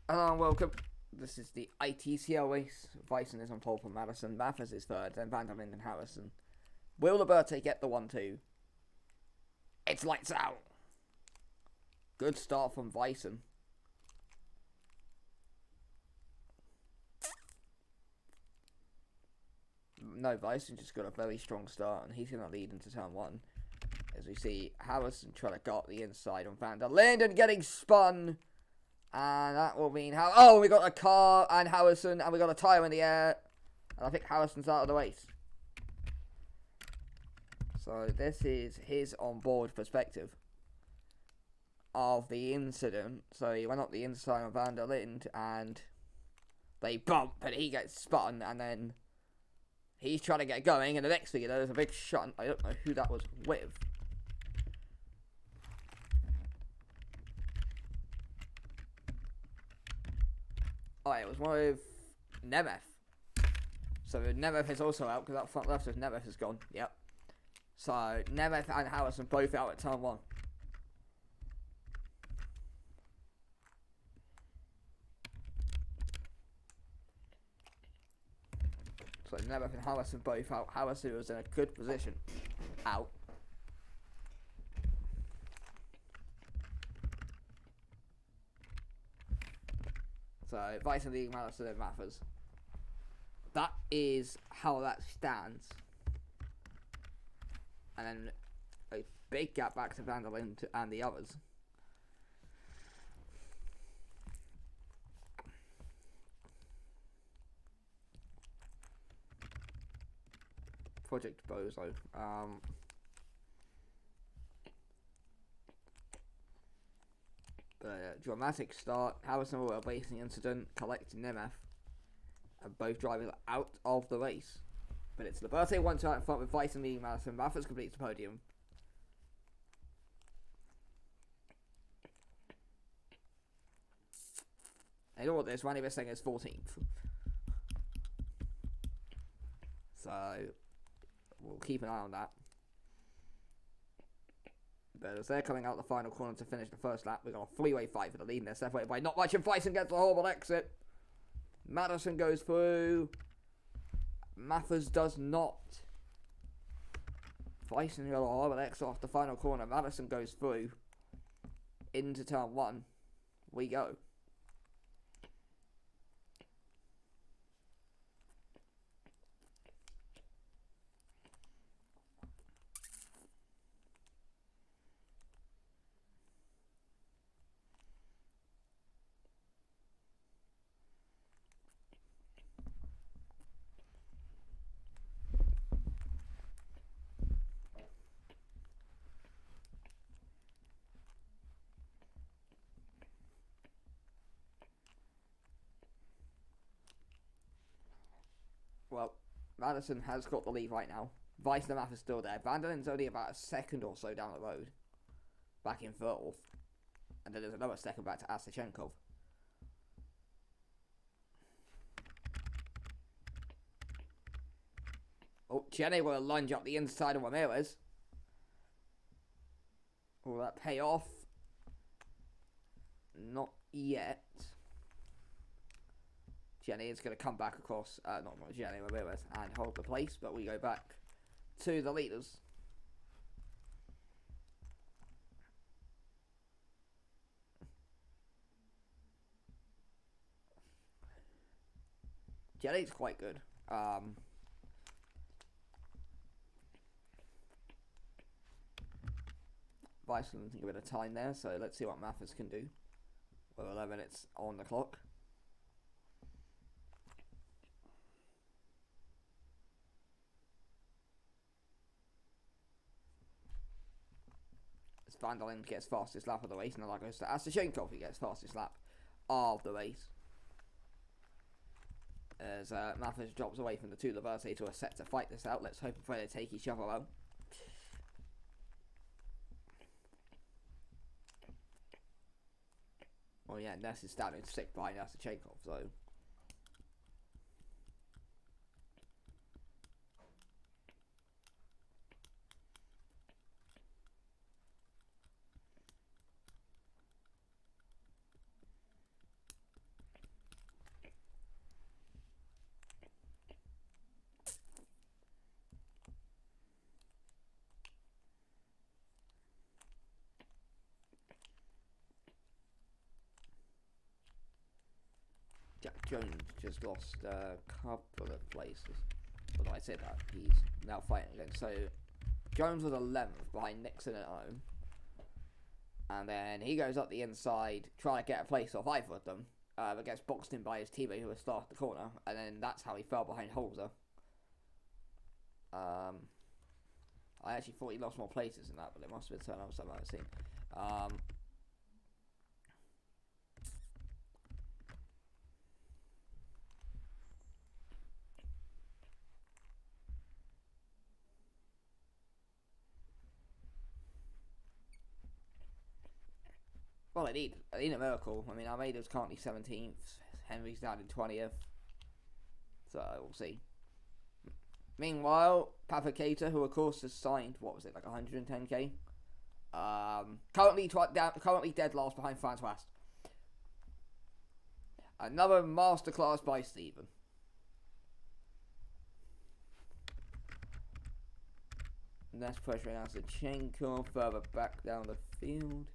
Hello and welcome. This is the ITCL race. Bison is on pole from Madison. Mathers is third, then Vanderlyn and Harrison. Will Liberty get the 1-2? It's lights out. Good start from Bison. No, Bison just got a very strong start, and he's going to lead into turn 1. As we see Harrison trying to guard the inside on Vanderlyn and getting spun. And that will mean how. Oh, we got a car and Harrison, and we got a tyre in the air. And I think Harrison's out of the race. So this is his on-board perspective of the incident. So he went up the inside of Vanderlyn, and they bump, and he gets spun, and then he's trying to get going. And the next thing, there's a big shunt. I don't know who that was with. Oh, it was one with Nemeth. So Nemeth is also out, because that front left of Nemeth is gone. Yep. So Nemeth and Harrison both out at turn 1. So Nemeth and Harrison both out. Harrison was in a good position. Out. So Bison leading Madison and Mathers. That is how that stands. And then a big gap back to Vanderlyn and the others. Project Bozo. Dramatic start. Harrison will a racing incident, collecting Nemeth, and both drivers are out of the race. But it's Liberty 1-2 out in front with Bison leading Madison. Mathers completes the podium. And you know what this? Randy Bissing is 14th. So we'll keep an eye on that. But as they're coming out the final corner to finish the first lap, we've got a 3-way fight for the lead, and they're separated by not much, and Bison gets a horrible exit. Madison goes through. Mathers does not. Bison got a horrible exit off the final corner. Madison goes through. Into turn 1. We go. Well, Madison has got the lead right now. Vice and Math is still there. Vanderlyn's only about a second or so down the road. Back in 4th. And then there's another second back to Asachenkov. Oh, Jenny will lunge up the inside of Ramirez. Will that pay off? Not yet. Jenny is going to come back across, not Jenny, Ramirez, and hold the place, but we go back to the leaders. Jenny's quite good. Bison think a bit of time there, so let's see what Mathers can do. With 11 minutes on the clock. As Vanderlyn gets fastest lap of the race, and then that goes to Asachenkov, who gets fastest lap of the race. As Mathers drops away from the two Liberty to a set to fight this out. Let's hope they take each other out. Well, yeah, Ness is standing sick behind Asachenkov, so. Jones just lost a couple of places. Although I said that, he's now fighting again. So Jones was 11th behind Nixon at home. And then he goes up the inside, trying to get a place off either of them. But gets boxed in by his teammate who was still off the corner. And then that's how he fell behind Holzer. I actually thought he lost more places than that, but it must have been something else I've never seen. Well, I need a miracle. I mean, Almeida's currently 17th. Henry's down in 20th. So, we'll see. Meanwhile, Papacator, who of course has signed, what was it, like 110k? Currently dead last behind Francois. Another masterclass by Steven. And that's pressuring Asachenko further back down the field.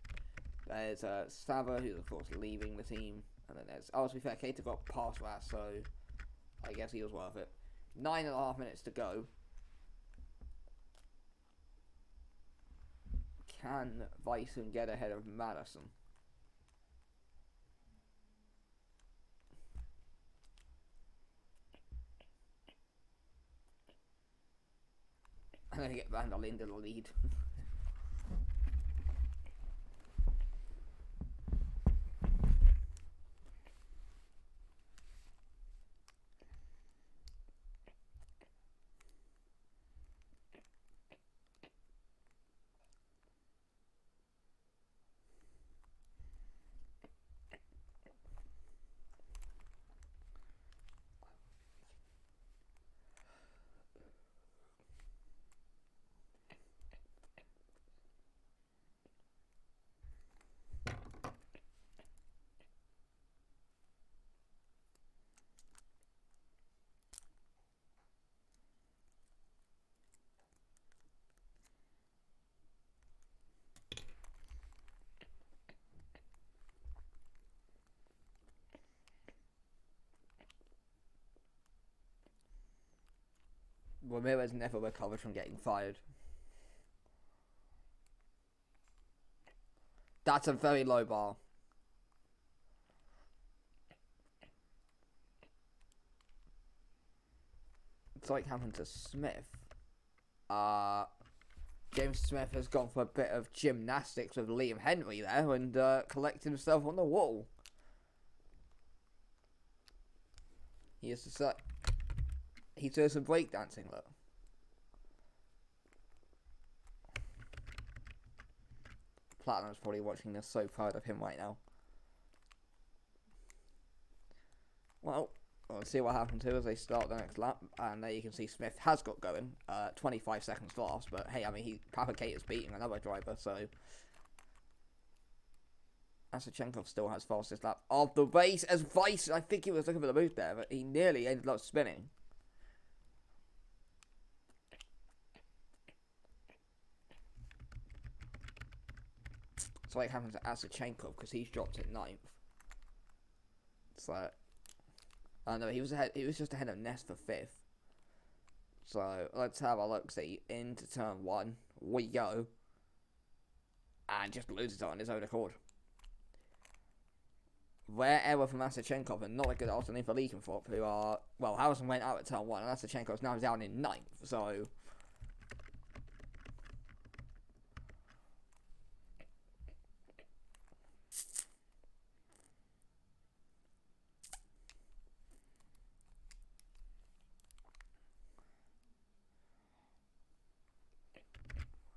There's Sava, who's of course leaving the team. And then there's, to be fair, Cater got past Ras, so I guess he was worth it. 9.5 minutes to go. Can Bison get ahead of Madison? I'm going to get Vandal into the lead. Ramirez never recovered from getting fired. That's a very low bar. It's like happened to Smith. James Smith has gone for a bit of gymnastics with Liam Henry there and collected himself on the wall. He's doing some breakdancing, look. Platinum's probably watching this, so proud of him right now. Well, we'll see what happens here as they start the next lap. And there you can see Smith has got going. 25 seconds last, but hey, I mean, Papacator's beating another driver, so Asachenko still has fastest lap of the race as Vice. I think he was looking for the boost there, but he nearly ended up spinning. So like happens to Asachenko because he's dropped at 9th. So, no, he was ahead. He was just ahead of Ness for 5th. So let's have a look. See, into turn 1 we go, and just loses it on his own accord. Rare error from Asachenko, and not a good afternoon for Leakenthorpe, who are, well, Harrison went out at turn 1, and Asachenko is now down in 9th. So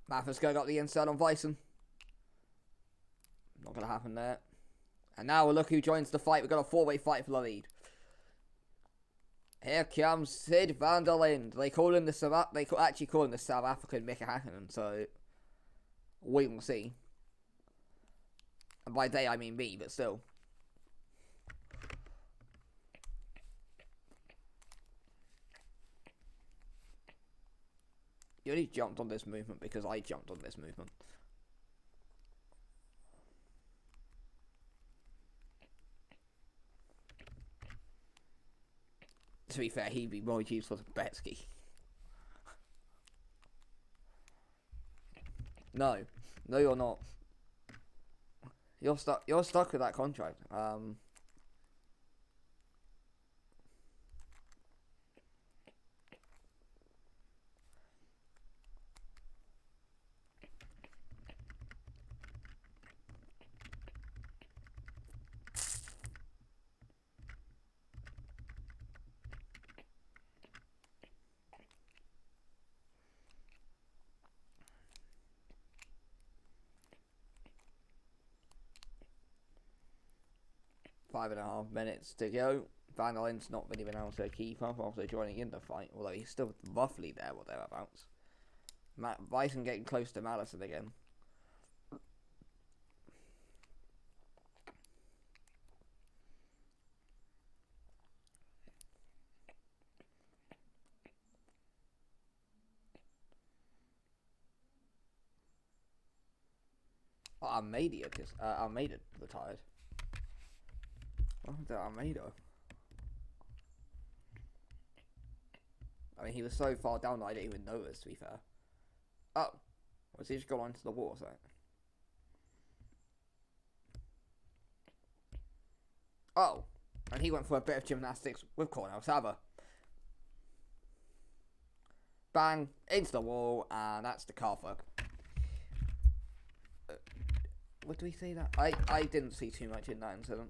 Mathis going up the inside on Bison. Not going to happen there. And now look who joins the fight. We've got a 4-way fight for the lead. Here comes Sid van der Linde. They actually call him the South African Mika Hakkinen, so we will see. And by they I mean me, but still. You only jumped on this movement because I jumped on this movement. To be fair, he'd be more useful than Betsky. No, you're not. You're stuck. You're stuck with that contract. 5.5 minutes to go. Van der Linde's not really been able to keep up after joining in the fight, although he's still roughly there or thereabouts. Bison getting close to Madison again. Oh, Almeida retired. What happened to Almeida? I mean, he was so far down that I didn't even notice, to be fair. Oh, was he just gone onto the water site? Oh, and he went for a bit of gymnastics with Cornell Sava. Bang, into the wall, and that's the calf work. What do we see that? I didn't see too much in that incident.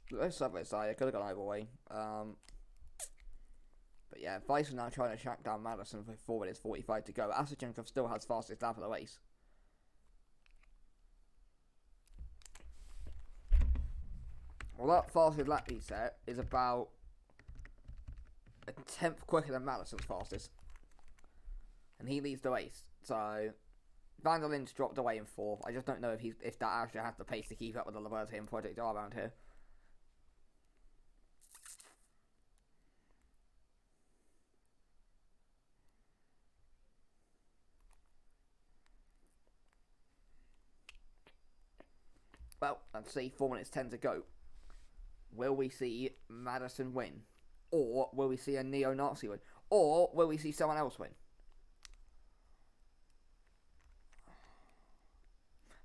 This subway side, I could have gone either way. But yeah, Vice is now trying to track down Madison with 4 minutes 45 to go. Asachenkov still has fastest lap of the race. Well, that fastest lap he set is about a tenth quicker than Madison's fastest. And he leads the race. So, Van der Linde's dropped away in 4th. I just don't know if that actually has the pace to keep up with the Liberty and Project R around here. Well, let's see, 4 minutes 10 to go. Will we see Madison win? Or will we see a neo-Nazi win? Or will we see someone else win?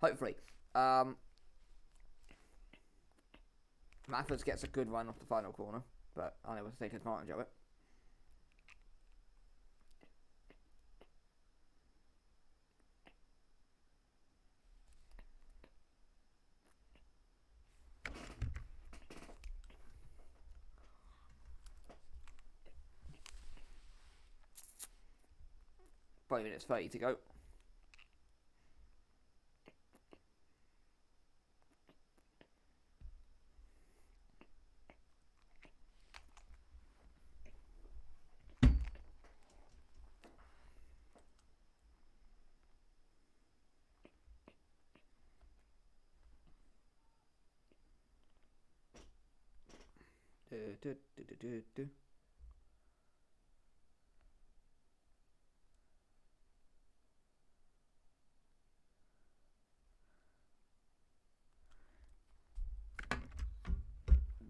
Hopefully. Mathers gets a good run off the final corner, but unable to take advantage of it. Probably minutes 30 to go.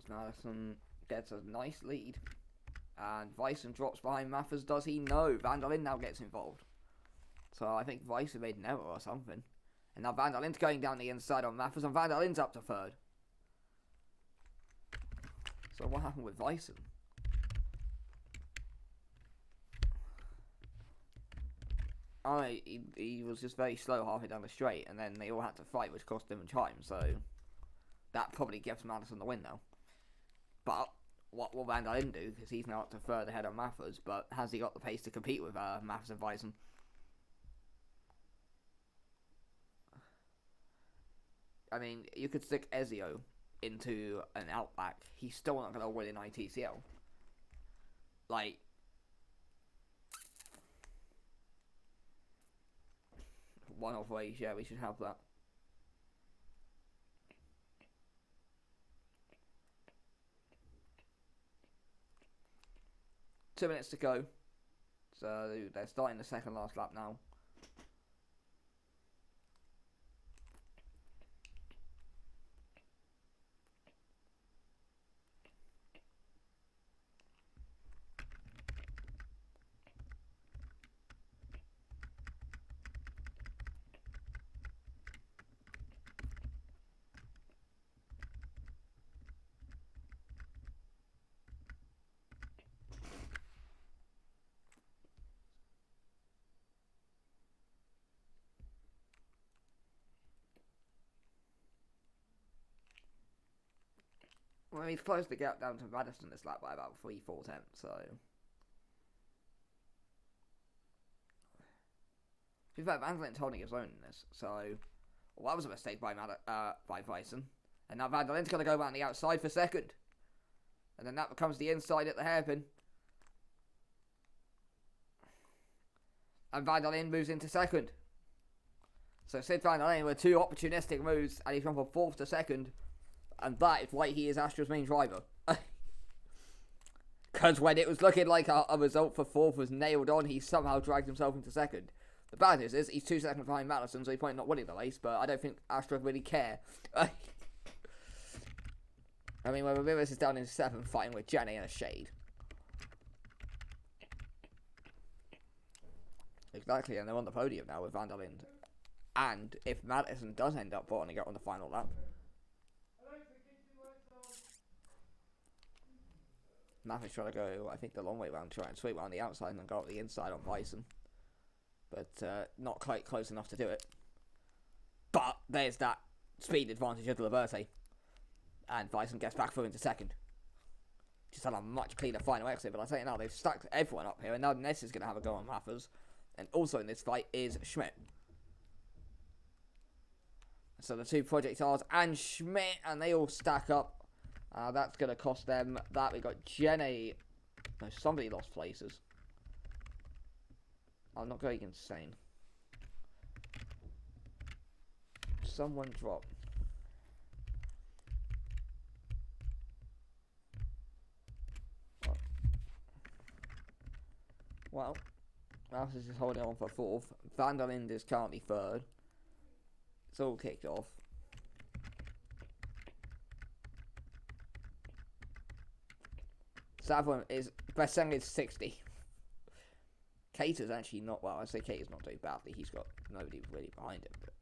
Madison gets a nice lead, and Vyson drops behind Mathers. Does he? No. Van der Linde now gets involved. So I think Vyson made an error or something. And now Van der Linde's going down the inside on Mathers, and Van der Linde's up to 3rd. So what happened with Vyson? He was just very slow halfway down the straight, and then they all had to fight, which cost them time, so that probably gives Madison the win now. But what will Van der Linde do? Because he's now up to 3rd ahead of Mathers, but has he got the pace to compete with Mathers and Vyson? I mean, you could stick Ezio into an Outback. He's still not going to win in ITCL. Like, one-off race, yeah, we should have that. Two minutes to go. So they're starting the second last lap now. Well, he's close to get down to Madison this lap by about 3/4 tenths, so. In fact, Van der Linde's holding his own in this, so. Well, that was a mistake by Bison. And now Van der Linde's going to go around the outside for second. And then that becomes the inside at the hairpin. And Van der Linde moves into second. So Sid Van der Linde with two opportunistic moves, and he's gone from 4th to 2nd. And that is why he is Astra's main driver. Because when it was looking like a result for 4th was nailed on, he somehow dragged himself into 2nd. The bad news is he's 2 seconds behind Madison, so he's probably not winning the race, but I don't think Astra really care. I mean, when Ramirez is down in 7th fighting with Jenny in a shade. Exactly, and they're on the podium now with Van der Linde. And if Madison does end up bottoming out on the final lap, Mathis trying to go, I think, the long way round, try and sweep around the outside and then go up the inside on Bison. But not quite close enough to do it. But there's that speed advantage of the Liberté. And Bison gets back through into 2nd. Just had a much cleaner final exit, but I tell you now, they've stacked everyone up here, and now Ness is going to have a go on Mathis. And also in this fight is Schmidt. So the two projectiles and Schmidt, and they all stack up. That's going to cost them that. We got Jenny. No, somebody lost places. I'm not going insane. Someone dropped. Well, Mathis is holding on for 4th. Van der Linde is currently 3rd. It's all kicked off. Savon is best selling is 60. Cater's actually not well. I say Cater's not doing badly. He's got nobody really behind him. But.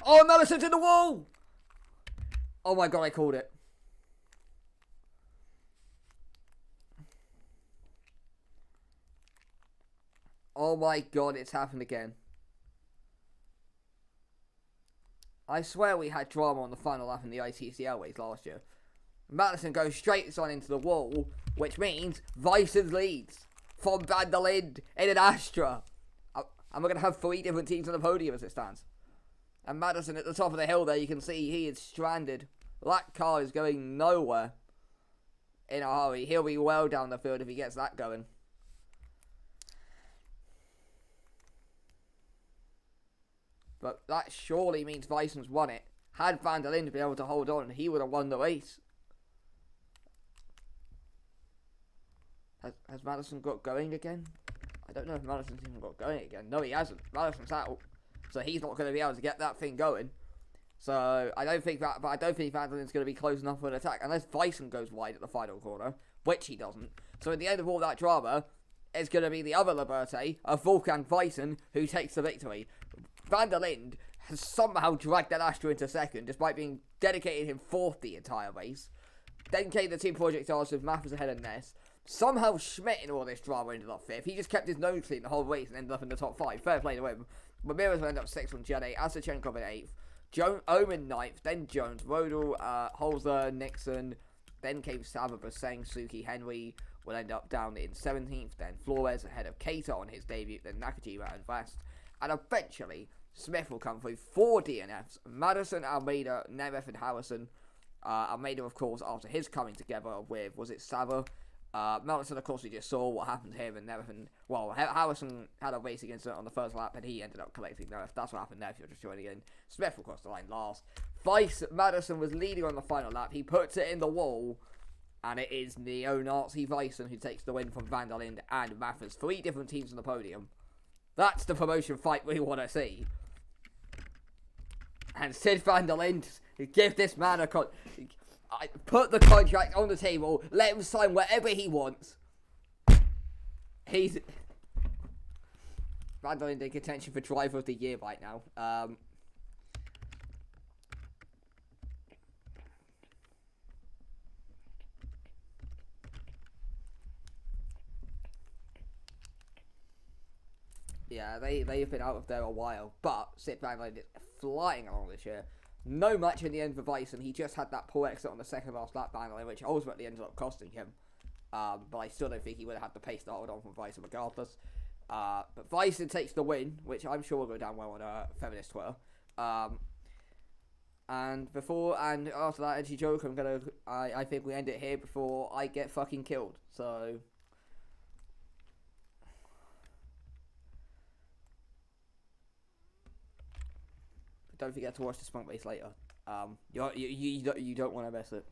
Oh, Melison's in the wall! Oh my god, I called it. Oh my god, it's happened again. I swear we had drama on the final lap in the ITCL race last year. Madison goes straight on into the wall, which means Weissens leads from Van der Linde in an Astra. And we're going to have 3 different teams on the podium as it stands. And Madison at the top of the hill there, you can see he is stranded. That car is going nowhere in a hurry. He'll be well down the field if he gets that going. But that surely means Weissens won it. Had Van der Linde been able to hold on, he would have won the race. Has Madison got going again? I don't know if Madison's even got going again. No, he hasn't. Madison's out. So he's not going to be able to get that thing going. So I don't think that, but I don't think Van der Linde's going to be close enough for an attack. Unless Weissens goes wide at the final corner, which he doesn't. So at the end of all that drama, it's going to be the other Liberté, Wolfgang Weissens, who takes the victory. Van der Linde has somehow dragged that Astra into 2nd, despite being dedicated him 4th the entire race. Then came the 2 projectiles with Mathis ahead of Ness. Somehow Schmidt in all this drama ended up 5th. He just kept his nose clean the whole race and ended up in the top 5. Fair play to him. Ramirez will end up 6th from Jenny, Asachenko in 8th. Omen 9th, then Jones, Rodel, Holzer, Nixon. Then came Sava, Baseng, Suki, Henry will end up down in 17th. Then Flores ahead of Keita on his debut. Then Nakajima and Vast. And eventually, Smith will come through 4 DNFs. Madison, Almeida, Nemeth and Harrison. Almeida, of course, after his coming together with, was it Sava? Madison, of course, we just saw what happened to him and Nemeth. And, well, Harrison had a racing incident on the first lap and he ended up collecting Nemeth. That's what happened there if you're just joining in. Smith will cross the line last. Madison was leading on the final lap. He puts it in the wall. And it is neo-Nazi Weissens who takes the win from Van der Linde and Mathis. 3 different teams on the podium. That's the promotion fight we want to see. And Sid Van der Linde, give this man a put the contract on the table, let him sign whatever he wants. He's Van der Linde in contention for driver of the year right now. Yeah, they've been out of there a while, but Sip Van Lane is flying along this year. No match in the end for Bison. He just had that poor exit on the second last lap battling, which ultimately ended up costing him. But I still don't think he would have had the pace to hold on from Bison regardless. But Bison takes the win, which I'm sure will go down well on feminist Twitter. And after that edgy joke, I think we end it here before I get fucking killed. So. Don't forget to watch the Spunk Base later. You don't want to miss it.